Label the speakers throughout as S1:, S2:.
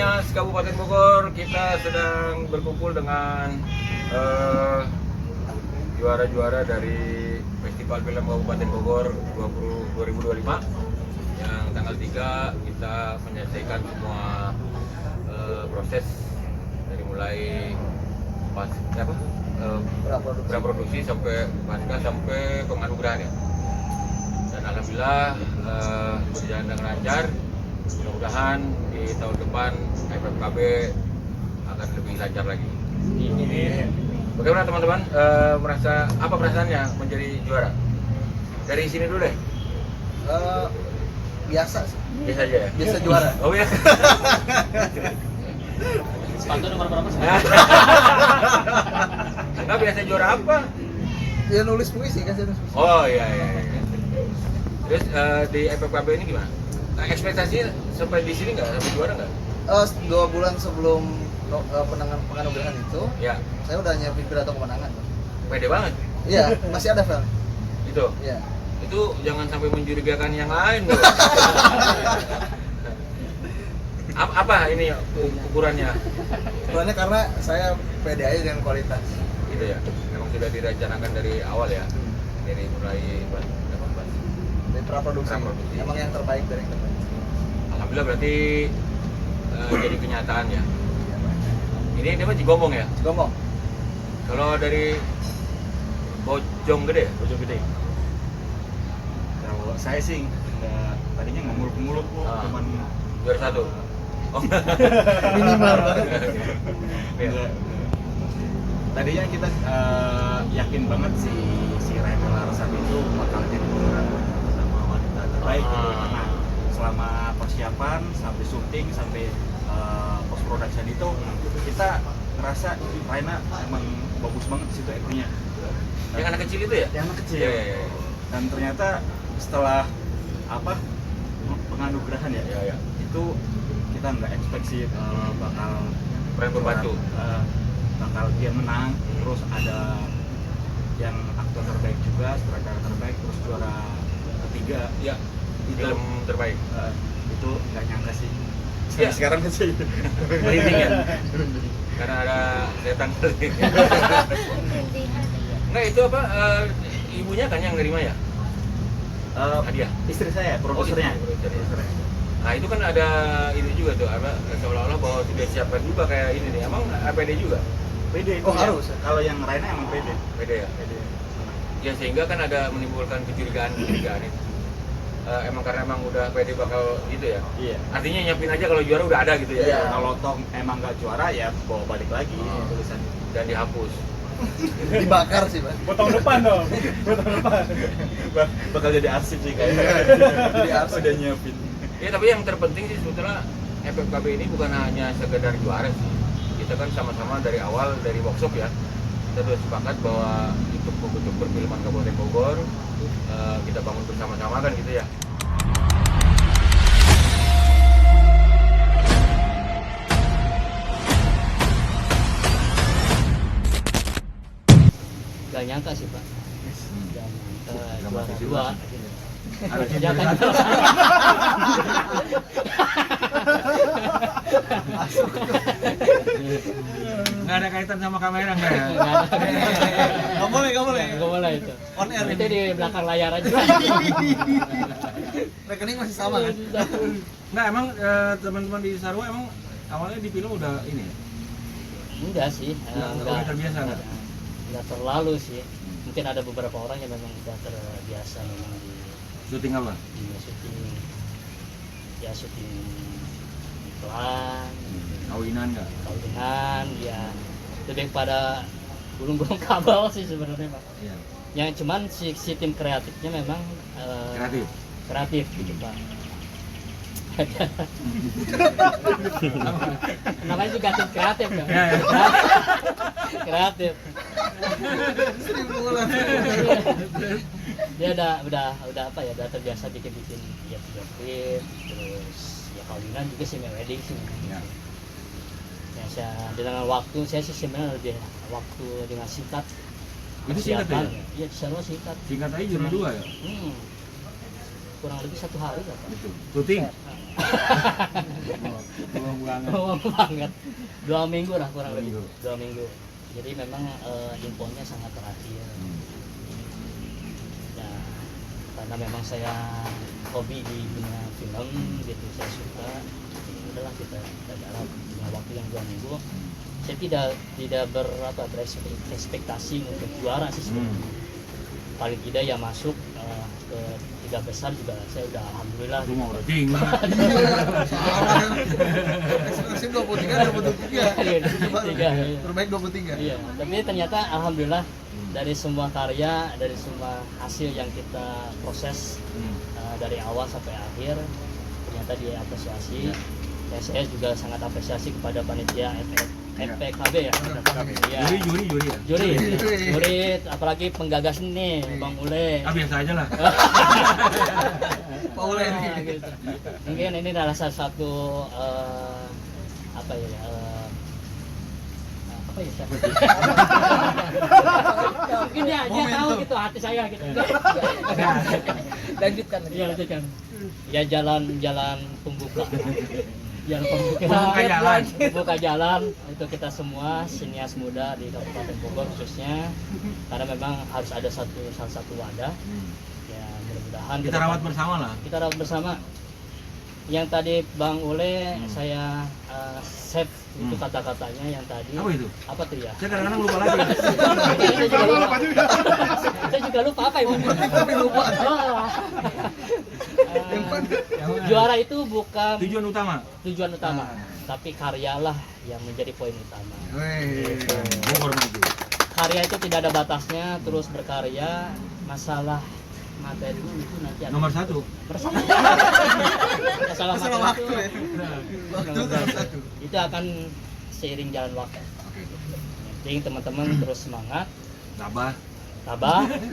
S1: semuanya, Kabupaten Bogor, kita sedang berkumpul dengan juara-juara dari Festival Film Kabupaten Bogor 2025 yang tanggal 3 kita menyelesaikan semua proses dari mulai praproduksi sampai pasca sampai penganugerahan ya. Dan alhamdulillah berjalan dengan lancar. Mudah-mudahan di tahun depan FFKB akan lebih lancar lagi. Bagaimana teman-teman, merasa apa perasaannya menjadi juara? Dari sini dulu deh.
S2: Biasa sih.
S1: Biasa aja ya?
S2: Biasa juara.
S1: Oh ya?
S3: Sepatu nomor berapa sih?
S1: Enggak, biasa juara apa?
S2: Ya nulis puisi kan, saya nulis puisi.
S1: Oh iya. Terus di FFKB ini gimana? Ekspektasinya sampai di sini nggak? Sampai juara nggak?
S2: 2 bulan sebelum penganugerahan itu,
S1: Ya,
S2: saya udah nyiapin pidato kemenangan.
S1: pede banget.
S2: Iya, masih ada film.
S1: Itu.
S2: Iya.
S1: Itu jangan sampai mencurigakan yang lain loh. Apa ini ukurannya?
S2: Soalnya karena saya pede aja dengan kualitas.
S1: Gitu ya. Memang sudah direncanakan dari awal ya. Dari mulai
S2: Dari praproduksi. Emang yang terbaik dari yang terbaik.
S1: Alhamdulillah berarti jadi kenyataan ya. Ini dia mah Cigombong ya?
S2: Ngomong.
S1: Kalau dari Bojonggede?
S4: Bojonggede. Kalau saya sih tadinya nggak muluk-muluk kok, cuman
S1: juara 1. Oh.
S2: Minimal banget.
S1: Iya.
S4: Tadinya kita yakin banget si Raina Larasati itu bakal jadi juara sama wanita terbaik gitu. Karena selama persiapan sampai syuting sampai post production itu kita ngerasa Raina emang bagus banget situ actingnya.
S1: Yang anak kecil itu ya?
S4: Yang anak kecil.
S1: Iya.
S4: Dan ternyata setelah penganugerahan ya, itu kita nggak expect sih bakal
S1: Peran pembantu.
S4: bakal dia menang. Terus ada yang aktor terbaik juga, sutradara terbaik, terus juara ketiga.
S1: Ya,
S4: Itu
S1: film terbaik.
S4: itu nggak nyangka sih.
S1: Iya.
S4: Sekarang sih
S1: Merinding ya? Karena ada setan. Enggak, itu apa? Ibunya kan yang nerima ya? Hadiah.
S4: istri saya, produsernya.
S1: Produsernya. Nah itu kan ada ini juga tuh, apa seolah-olah bahwa sudah siapkan juga kayak ini nih. Emang APD juga?
S4: Pede itu
S2: Oh,
S4: ya.
S2: harus.
S4: Kalau yang Raina emang pede.
S1: Pede ya?
S4: Pede.
S1: Ya sehingga kan ada menimbulkan kecurigaan itu. Emang karena emang udah pede bakal gitu ya?
S4: Iya.
S1: Artinya nyiapin aja kalau juara udah ada gitu ya?
S2: Iya.
S4: Kalau toh emang nggak juara ya bawa balik lagi tulisan.
S1: Dan dihapus.
S2: Dibakar sih, Pak.
S4: Potong depan dong. Potong depan. Bakal jadi arsip sih kayaknya.
S2: Jadi arsip.
S4: Udah nyiapin.
S1: Ya tapi yang terpenting sih sebetulnya FFKB ini bukan hanya sekedar juara sih. Kita kan sama-sama dari awal dari workshop ya. Kita sudah sepakat bahwa untuk membentuk perfilman Kabupaten Bogor kita bangun bersama-sama kan gitu ya.
S3: Gak nyangka sih Pak. Gak nyangka juara 2.
S1: Ada
S3: Jangan
S1: nggak ada kaitan sama kamera nggak ya?
S2: Nggak boleh.
S3: Gak boleh itu.
S2: On air
S3: Itu
S2: ini.
S3: di belakang layar aja.
S2: Rekening masih sama kan?
S1: Nah emang teman-teman di Sarwa emang awalnya di film udah ini ya?
S3: Enggak sih.
S1: Udah terbiasa nggak?
S3: Enggak terlalu sih. Mungkin ada beberapa orang yang memang sudah terbiasa memang di
S1: Syuting apa?
S3: syuting iklan,
S1: Kawinan nggak?
S3: kawinan, ya lebih pada gulung-gulung kabel sih sebenarnya Pak.
S1: Iya.
S3: Yang cuman si tim kreatifnya memang kreatif gitu Pak. Namanya juga tim kreatif kan?
S1: Ya.
S3: Kreatif. Dia udah apa ya, udah terbiasa bikin ya video klip, terus ya kawinan juga sih wedding sih.
S1: Ya.
S3: Ya saya dengan waktu saya sih sebenarnya lebih waktu dengan singkat.
S1: Itu singkat ya?
S3: Iya, secara singkat.
S1: Singkat aja juara 2 ya?
S3: kurang lebih 1 hari lah Pak.
S4: Syuting.
S3: Lama banget. 2 minggu lah kurang
S4: 2
S3: lebih.
S4: minggu.
S3: 2 minggu. Jadi memang infonya sangat terakhir. Ya, karena memang saya hobi di dunia film gitu, saya suka. Ya udahlah kita garap dengan waktu yang 2 minggu. Saya tidak berekspektasi untuk juara sih sebenarnya. Paling tidak ya masuk ke 3 besar juga saya udah alhamdulillah.
S4: Lu mau udah tinggi.
S2: Ekspektasi 23.
S3: Tiga.
S2: Terbaik 23.
S3: Iya, tapi ternyata alhamdulillah dari semua karya, dari semua hasil yang kita proses dari awal sampai akhir ternyata diapresiasi. Dan saya juga sangat apresiasi kepada panitia FPKB ya. Iya.
S4: Juri ya.
S3: Juri, apalagi penggagas nih, Bang Ule.
S4: Biasa aja lah.
S2: Pak Ule ini.
S3: Gitu. Mungkin ini adalah salah satu apa ya? Apa ya? Mungkin dia tahu gitu hati saya gitu. Lanjutkan. Iya, lanjutkan. Ya jalan pembuka. Buka jalan itu kita semua sinias muda di Kabupaten Bogor khususnya, karena memang harus ada salah satu wadah. Ya mudah-mudahan
S4: Kita rawat bersama lah.
S3: Kita rawat bersama. Yang tadi Bang Ule saya save itu kata-katanya yang tadi.
S4: Apa itu?
S3: Apa tuh ya?
S4: Saya kadang-kadang lupa lagi.
S3: Saya juga lupa apa ya?
S2: Tapi lupa.
S3: Juara itu bukan
S4: Tujuan utama.
S3: tapi karyalah yang menjadi poin utama.
S4: Bogor maju.
S3: Karya itu tidak ada batasnya, terus berkarya. Masalah materi itu nanti ada
S4: Nomor 1.
S3: masalah
S2: Masalah
S3: materi
S2: waktu ya. Waktu nomor 1.
S3: itu akan seiring jalan waktu. Jadi teman-teman terus semangat,
S4: Tabah.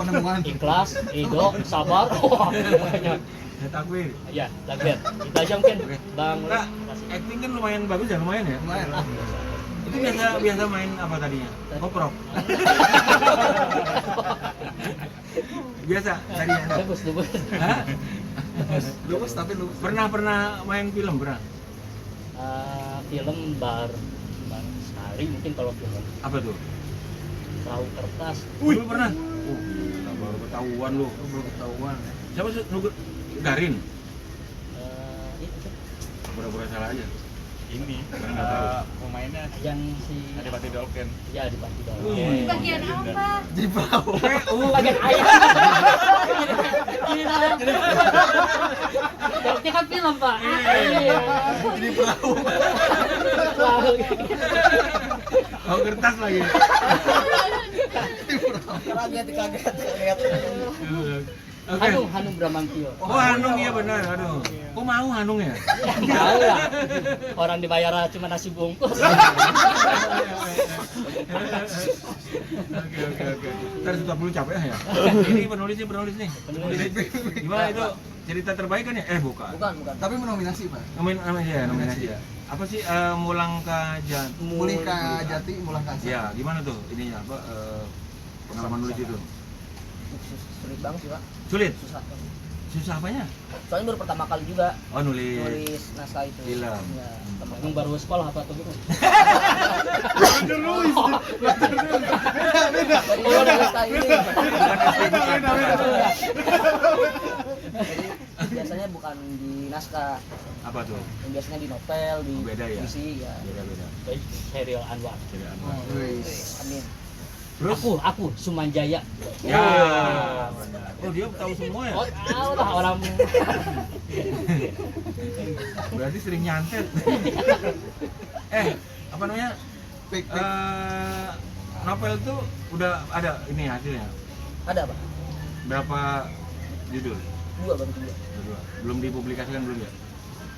S2: Penemuan.
S3: ikhlas, ridho, sabar. Banyak.
S4: Takwir.
S3: Ya, takbir. Kita aja mungkin Bang Ule.
S4: Nah, acting kan lumayan bagus ya, lumayan ya.
S2: Lumayan.
S4: Itu biasa main apa tadinya? Koprok. Biasa tadinya.
S3: Lubus.
S4: Hah?
S2: Lupus tapi lupus.
S4: Pernah main film pernah?
S3: Film baru sekali mungkin kalau film.
S4: Apa tuh?
S3: Perahu kertas.
S4: Dulu pernah. Gila, baru ketahuan lu.
S2: Belum ketahuan.
S4: Siapa sih? Garin.
S3: Itu
S4: Pura-pura salah aja.
S5: Ini pemainnya
S3: yang si
S5: Adipati Dolken.
S3: ya di Panti
S6: Bagian apa?
S2: Di perahu.
S3: bagian ayam. Ini lah. Ini kan film Pak. Iya.
S2: Di perahu.
S3: Perahu.
S4: Oh, kertas lagi.
S2: Kaget.
S4: Oke.
S3: Hanung Bramantio.
S4: Oh, Hanung iya benar. Aduh. Kok mau Hanung ya?
S3: Tahu lah. Orang dibayar cuma nasi bungkus.
S4: Oke. Ntar sudah perlu capek ya. Ini penulis nih. Gimana itu cerita terbaik kan ya? Bukan.
S2: Bukan. Tapi menominasi, Pak.
S4: Nominasi ya. Apa sih Mulangka Jati?
S2: Mulika Jati, Mulangka.
S4: Ya, gimana tuh ininya apa pengalaman nulis itu?
S7: Sulit banget sih Pak,
S4: Sulit.
S7: susah.
S4: Susah apanya?
S7: Soalnya baru pertama kali juga
S4: Oh, nulis.
S7: naskah itu.
S4: Film.
S7: Ya, pertama
S3: Emang baru sekolah apa tuh gitu?
S7: Jadi udah naskah ini. Jadi biasanya bukan di naskah,
S4: Apa tuh?
S7: yang biasanya di novel, di
S4: Oh, beda ya?
S7: puisi ya.
S4: Beda-beda.
S3: Serial Anwar.
S4: Jadi Anwar.
S7: Amin.
S4: Terus?
S3: Aku Sumanjaya.
S4: Ya. Oh, dia tahu semua ya?
S3: Oh, tahu lah orang.
S4: Berarti sering nyantet. Apa namanya?
S2: Pik.
S4: Novel tuh udah ada ini hasilnya.
S7: Ada Pak?
S4: Berapa judul?
S7: 2 baru 2.
S4: Berdua. Belum dipublikasikan belum ya?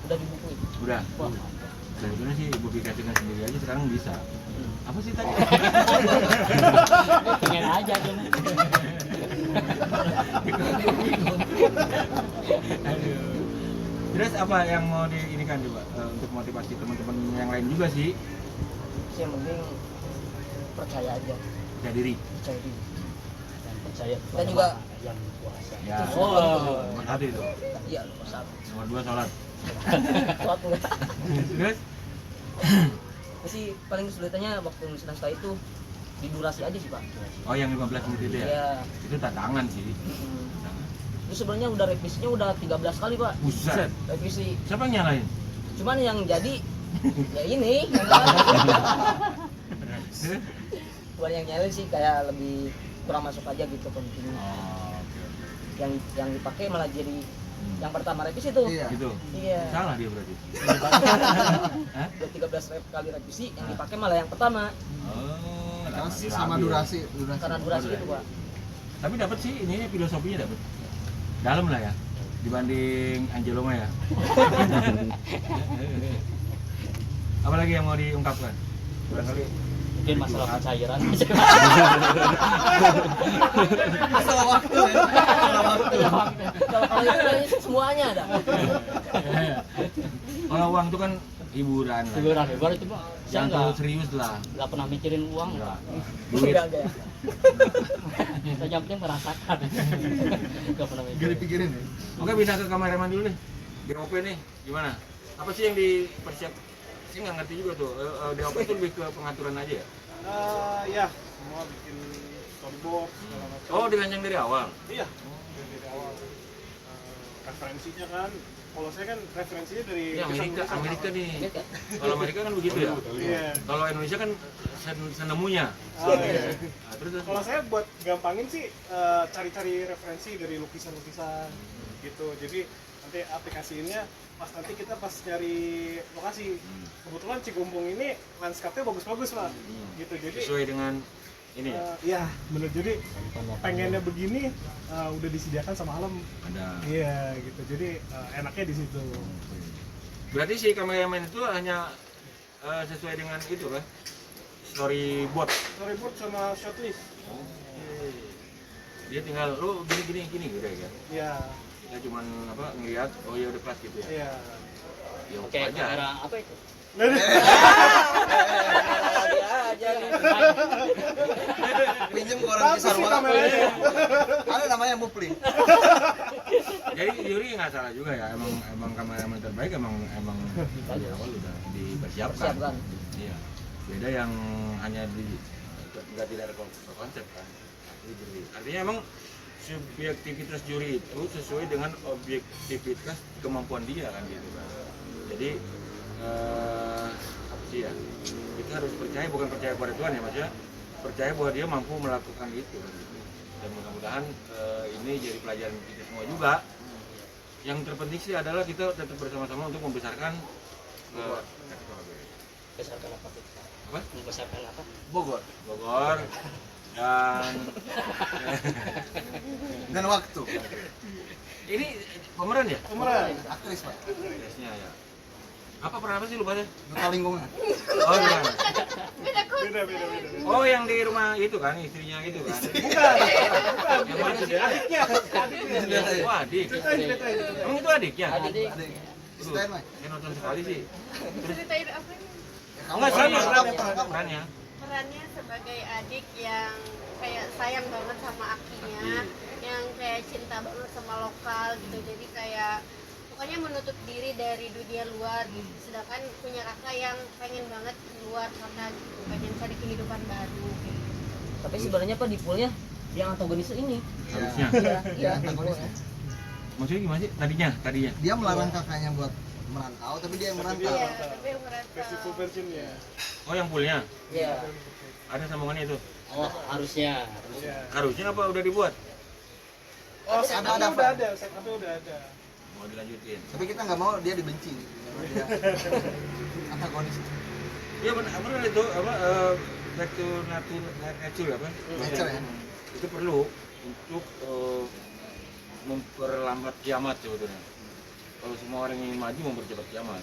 S7: Udah dibukuin.
S4: Udah.
S3: Wah,
S4: Sebetulnya sih publikasikan sendiri aja sekarang bisa. Apa sih tadi?
S3: pengen aja cuma.
S4: Aduh. Terus apa yang mau diinikan coba untuk motivasi teman-teman yang lain juga sih?
S7: Yang penting percaya aja,
S4: Percaya diri.
S7: percaya diri.
S3: Dan percaya kepada
S7: Dan juga-
S3: yang kuasa.
S4: Ya.
S7: Itu
S4: Oh, tadi itu.
S7: Iya, nomor 1.
S4: Nomor 2 sholat.
S7: Sholat enggak.
S4: Terus?
S7: Sih paling kesulitannya waktu nulis naskah itu di durasi aja sih, Pak.
S4: Oh, yang 15 menit itu ya?
S7: Iya.
S4: Itu tantangan sih.
S7: Mm.
S4: Tantangan.
S7: Itu sebenarnya udah revisinya udah 13 kali, Pak.
S4: Buset.
S7: Revisi.
S4: Siapa yang nyalain?
S7: Cuman yang jadi ya ini bukan yang nyari sih, kayak lebih kurang masuk aja gitu penting.
S4: Oh, oke.
S7: Yang dipakai malah jadi yang pertama revisi tuh.
S2: Iya.
S4: Gitu.
S7: Iya.
S4: Salah dia berarti. Hah?
S7: Udah 13 kali revisi, yang dipakai malah yang pertama.
S4: Oh,
S2: Karena
S4: rapi
S2: sama
S4: ya.
S2: durasi.
S7: Karena durasi
S4: Oh,
S7: itu, Pak.
S4: Tapi dapat sih ini filosofinya dapat. Dalam lah ya dibanding Angelo mah ya. Apalagi yang mau diungkapkan? Barangkali
S3: Mungkin masalah pencairan.
S2: Masalah waktu ya. Masalah waktu.
S7: Kalau itu kayaknya semuanya ada.
S4: kalau uang itu kan hiburan lah.
S3: Hiburan itu Pak. Saya
S4: Jangan
S3: nggak
S4: terlalu serius lah.
S3: pernah mikirin uang.
S4: Enggak.
S3: Pak.
S4: Duit.
S7: Enggak ya.
S3: Saya yang penting merasakan. Nggak pernah
S2: Gak
S3: mikirin.
S2: dipikirin ya.
S4: Oke, pindah ke kameramen dulu nih. DOP nih, gimana? Apa sih yang dipersiap? Saya nggak ngerti juga tuh. DOP itu lebih ke pengaturan aja ya?
S5: Ya, semua bikin storyboard segala macam.
S4: Oh, dirancang dari awal?
S5: Iya, dari awal. Referensinya kan, kalau saya kan referensinya dari
S4: Ini Amerika nih.
S7: Lihat kan?
S4: Kalau Amerika kan begitu ya?
S5: Iya.
S4: Kalau Indonesia kan senemunya.
S5: Oh, iya.
S4: Nah, terus
S5: Kalau saya buat gampangin sih cari-cari referensi dari lukisan-lukisan gitu. Jadi nanti aplikasiinnya nanti kita pas nyari lokasi. Kebetulan Cigumpung ini landscape-nya bagus-bagus, Pak. Gitu. Jadi
S4: sesuai dengan ini ya?
S5: iya, bener. Jadi pengennya begini udah disediakan sama alam.
S4: Ada.
S5: Iya, gitu. Jadi enaknya di situ.
S4: Berarti si kameramen itu hanya sesuai dengan itu kan? Storyboard.
S5: Storyboard sama shotlist.
S4: Dia tinggal lu gini gitu ya kan?
S5: Iya,
S4: Kita cuman apa ngeliat, oh ya udah pas gitu ya.
S5: iya.
S4: Ya
S3: Oke,
S4: aja.
S3: kamera apa itu?
S7: Dia aja nih.
S2: Pinjem ke orang
S5: Bagus sih
S2: Cisarua.
S5: kameranya.
S2: Ada namanya Mupli.
S4: Jadi Yuri nggak salah juga ya, emang kameramen terbaik emang dari awal udah dipersiapkan.
S7: Persiapkan.
S4: Iya. Beda yang hanya nggak tidak ada konsep kan. Artinya emang subjektivitas juri itu sesuai dengan objektivitas kemampuan dia kan gitu kan. Jadi apa sih ya? Kita harus percaya, bukan percaya pada Tuhan ya Mas ya. Percaya bahwa dia mampu melakukan itu kan, gitu. Dan mudah-mudahan ini jadi pelajaran kita semua juga. Yang terpenting sih adalah kita tetap bersama-sama untuk membesarkan
S3: Besarkan apa? Pak?
S4: apa?
S3: Membesarkan apa?
S2: Bogor.
S4: Bogor
S2: Dan waktu.
S4: ini pemeran ya?
S5: Pemeran.
S2: Aktris, Pak.
S4: Aktrisnya ya. Apa peran apa sih lupa deh?
S2: Duta lingkungan.
S4: Oh iya.
S5: Beda.
S4: Oh yang di rumah itu kan, istrinya itu kan?
S5: Bukan.
S4: Yang mana sih?
S5: Adiknya.
S4: Oh adik.
S5: Ceritain.
S4: Emang itu adiknya?
S7: Adik.
S2: Ada.
S4: Aduh,
S2: Ceritain, Mas.
S4: saya nonton sekali sih.
S6: Ceritain apa nih?
S4: Enggak sih,
S2: perannya,
S4: perannya.
S6: Perannya sebagai adik yang kayak sayang banget sama akinya, yang kayak cinta banget sama lokal gitu. Jadi kayak pokoknya menutup diri dari dunia luar gitu. Sedangkan punya kakak yang pengen banget keluar karena gitu, pengen cari kehidupan baru gitu.
S7: Tapi sebenarnya Pak di poolnya yang antagonis ini.
S4: Harusnya.
S7: Iya,
S2: antagonisnya.
S4: Maksudnya gimana sih? Tadinya.
S2: Dia melarang kakaknya buat merantau, tapi dia yang merantau.
S6: Iya, tapi yang
S5: Festival
S6: merantau.
S5: versionnya.
S4: Oh yang poolnya?
S7: Iya.
S4: Ada sambungannya itu?
S3: Oh, harusnya.
S5: Iya.
S4: Harusnya apa udah dibuat?
S5: Oh,
S2: Ada,
S5: setupnya
S2: Pak.
S5: udah ada, setupnya udah ada.
S4: Mau dilanjutin?
S2: Tapi kita nggak mau dia dibenci. Karena dia antagonis.
S4: Iya benar itu apa back to nature apa?
S2: Nature ya.
S4: Itu perlu untuk memperlambat kiamat sebetulnya. Kalau semua orang ingin maju mempercepat kiamat.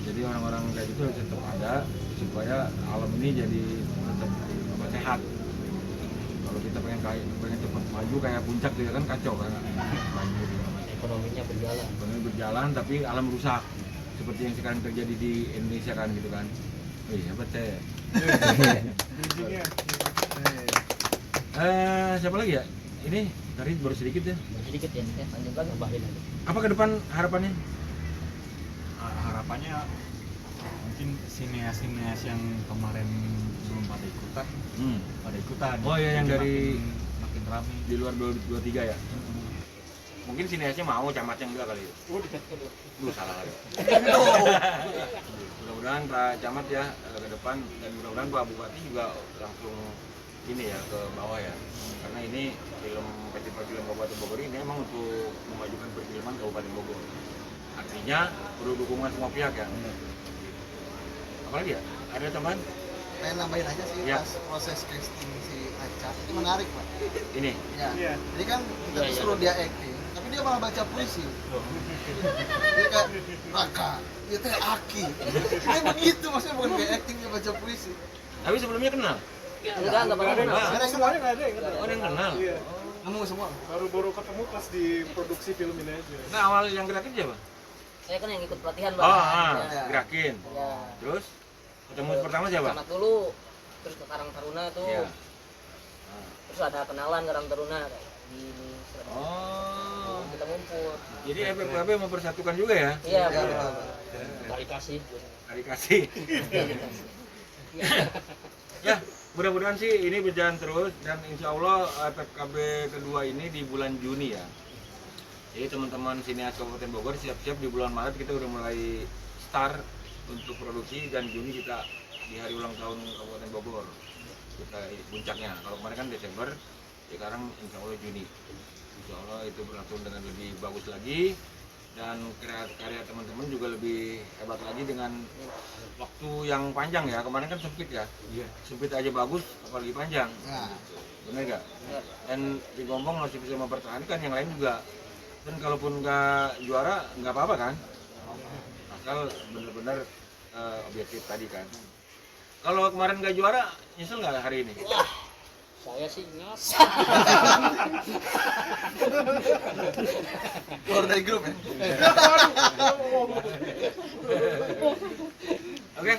S4: Jadi orang-orang kayak gitu harus tetap ada supaya alam ini jadi tetap apa, sehat. Kalau kita pengen cepat maju kayak puncak gitu kan kacau kan. Banjir segala macam.
S3: Ekonominya berjalan.
S4: Ekonomi berjalan tapi alam rusak. Seperti yang sekarang terjadi di Indonesia kan gitu kan. Wih, hebat saya.
S5: Bijinya.
S1: Siapa lagi ya? Ini tadi baru sedikit ya.
S3: sedikit ya, lanjut lagi tambahin aja.
S1: Apa ke depan harapannya?
S4: Harapannya mungkin sineas-sineas yang kemarin belum pada ikutan pada ikutan.
S1: Oh iya, yang
S4: Jadi
S1: dari
S4: makin ramai
S1: di luar 2023 ya. Mungkin sineasnya mau, camatnya enggak kali ya. Salah kali. Mudah-mudahan Pak Camat ya ke depan, dan mudah-mudahan Pak Bupati juga langsung ini ya ke bawah ya. Karena ini festival film Kabupaten Bogor ini memang untuk memajukan perfilman Kabupaten Bogor. Artinya perlu dukungan semua pihak ya. Apalagi ya? Ada tambahan?
S2: Pengen nambahin aja sih
S1: Ya.
S2: pas proses casting si Aca itu menarik Pak.
S1: Ini.
S2: Ya.
S5: Iya.
S2: Jadi kan kita
S3: Iya,
S2: tuh
S3: iya.
S2: suruh dia acting, tapi dia malah baca puisi. Dia kayak Raka, dia teh Aki. Dia begitu maksudnya, bukan kayak acting, dia baca puisi.
S1: Tapi sebelumnya kenal?
S7: Enggak pernah kenal.
S2: Ada yang
S5: Semuanya nggak ada yang kenal.
S1: Oh, ada yang kenal.
S5: Iya.
S2: Ngomong semua.
S5: Baru ketemu pas di produksi film ini aja.
S1: Nah, awal yang gerakin siapa?
S7: Saya kan yang ikut pelatihan,
S1: Oh,
S7: Bang. Ya.
S1: gerakin.
S7: Ya.
S1: Terus ketemu pertama siapa?
S7: Camat dulu, terus ke Karang Taruna tuh.
S1: Iya.
S7: Terus ada kenalan Karang Taruna kayak gini.
S1: Oh.
S7: Kita ngumpul.
S1: Jadi FFKB mempersatukan juga ya?
S7: Iya,
S2: Ya,
S7: Bang.
S3: Kali kasih.
S1: Hari kasih. Ya, mudah-mudahan sih ini berjalan terus, dan insya Allah FFKB kedua ini di bulan Juni ya. Jadi teman-teman sineas Kabupaten Bogor siap-siap di bulan Maret kita udah mulai start untuk produksi, dan Juni kita di hari ulang tahun Kabupaten Bogor kita puncaknya. Kalau kemarin kan Desember, sekarang insya Allah Juni. Insya Allah itu berlangsung dengan lebih bagus lagi, dan karya teman-teman juga lebih hebat lagi dengan waktu yang panjang ya. Kemarin kan sempit ya.
S4: Iya.
S1: Sempit aja bagus, apalagi panjang.
S2: Nah.
S1: Bener nggak? Dan di Gombong masih bisa mempertahankan, yang lain juga. Dan kalaupun nggak juara nggak apa-apa kan? Asal bener-bener objektif tadi kan. Kalau kemarin nggak juara, nyesel nggak hari ini?
S3: Saya sih ingat.
S2: Keluar dari grup ya.
S1: Oke,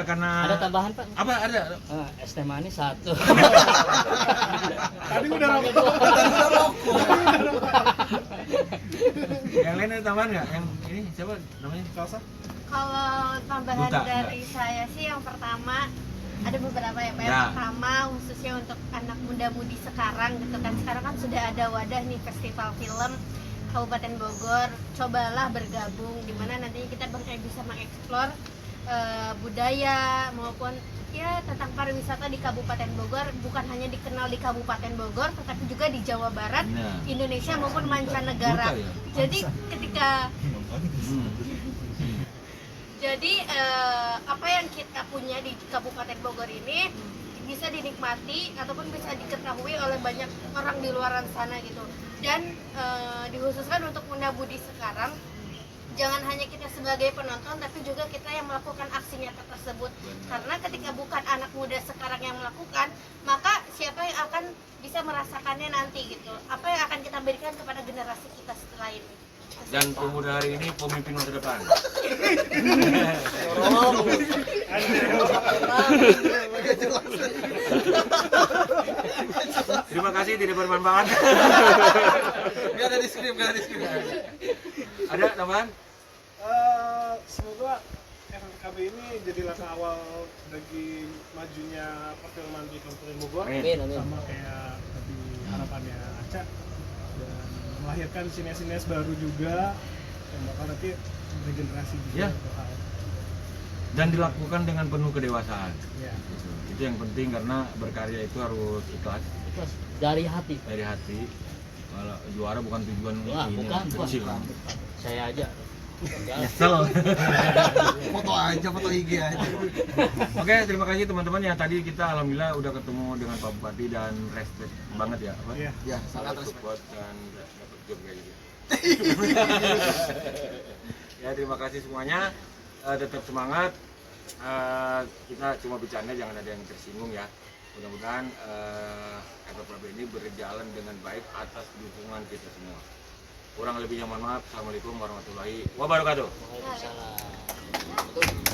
S1: karena
S3: Ada tambahan Pak?
S1: apa ada?
S3: Es teh manis 1.
S5: Tadi udah rokok.
S1: Yang lain ada tambahan nggak? Yang ini siapa namanya?
S5: Salsa?
S6: Kalau tambahan
S1: Duta,
S6: dari saya sih yang pertama ada beberapa ya Pak.
S1: Ya.
S6: Yang pertama khususnya untuk anak muda-mudi sekarang gitu kan. Sekarang kan sudah ada wadah nih festival film Kabupaten Bogor. Cobalah bergabung, dimana nantinya kita bisa mengeksplor budaya maupun ya tentang pariwisata di Kabupaten Bogor, bukan hanya dikenal di Kabupaten Bogor tetapi juga di Jawa Barat,
S1: Nah.
S6: Indonesia maupun mancanegara.
S1: Duta ya?
S6: Jadi ketika
S1: Hmm.
S6: jadi apa yang kita punya di Kabupaten Bogor ini bisa dinikmati ataupun bisa diketahui oleh banyak orang di luar sana gitu. Dan dikhususkan untuk muda-mudi sekarang, jangan hanya kita sebagai penonton tapi juga kita yang melakukan aksi nyata tersebut. Karena ketika bukan anak muda sekarang yang melakukan, maka siapa yang akan bisa merasakannya nanti gitu. Apa yang akan kita berikan kepada generasi kita setelah ini.
S1: Dan pemuda hari ini pemimpin masa depan. Terima kasih, tidak bermanfaat.
S2: Gak ada di skrip, gak ada di skrip.
S1: Ada tambahan?
S5: Semoga FFKB ini jadi langkah awal bagi majunya perfilman di Kabupaten Bogor.
S3: Amin, amin.
S5: Sama kayak tadi harapannya Aca, dan melahirkan sinias-sinias baru juga yang bakal nanti regenerasi juga.
S1: Ya.
S5: Bakal.
S1: Dan dilakukan dengan penuh kedewasaan.
S5: Ya.
S1: Itu yang penting, karena berkarya itu harus ikhlas
S3: Ikhlas dari hati.
S1: dari hati. Kalau juara bukan tujuan
S3: Wah,
S1: ini,
S3: bukan.
S1: kecil kan.
S3: Saya aja.
S1: Nyesel.
S2: Foto aja, foto IG aja.
S1: Oke, terima kasih teman-teman ya. Tadi kita alhamdulillah udah ketemu dengan Pak Bupati, dan respect banget ya. Apa?
S5: Iya.
S2: Ya, sangat respect.
S1: Support dan dapat job kayak gitu. Ya, terima kasih semuanya. Tetap semangat. Kita cuma bercanda, jangan ada yang tersinggung ya. Mudah-mudahan FFKB ini berjalan dengan baik atas dukungan kita semua. Kurang lebihnya mohon maaf. Assalamualaikum warahmatullahi wabarakatuh.
S3: Waalaikumsalam.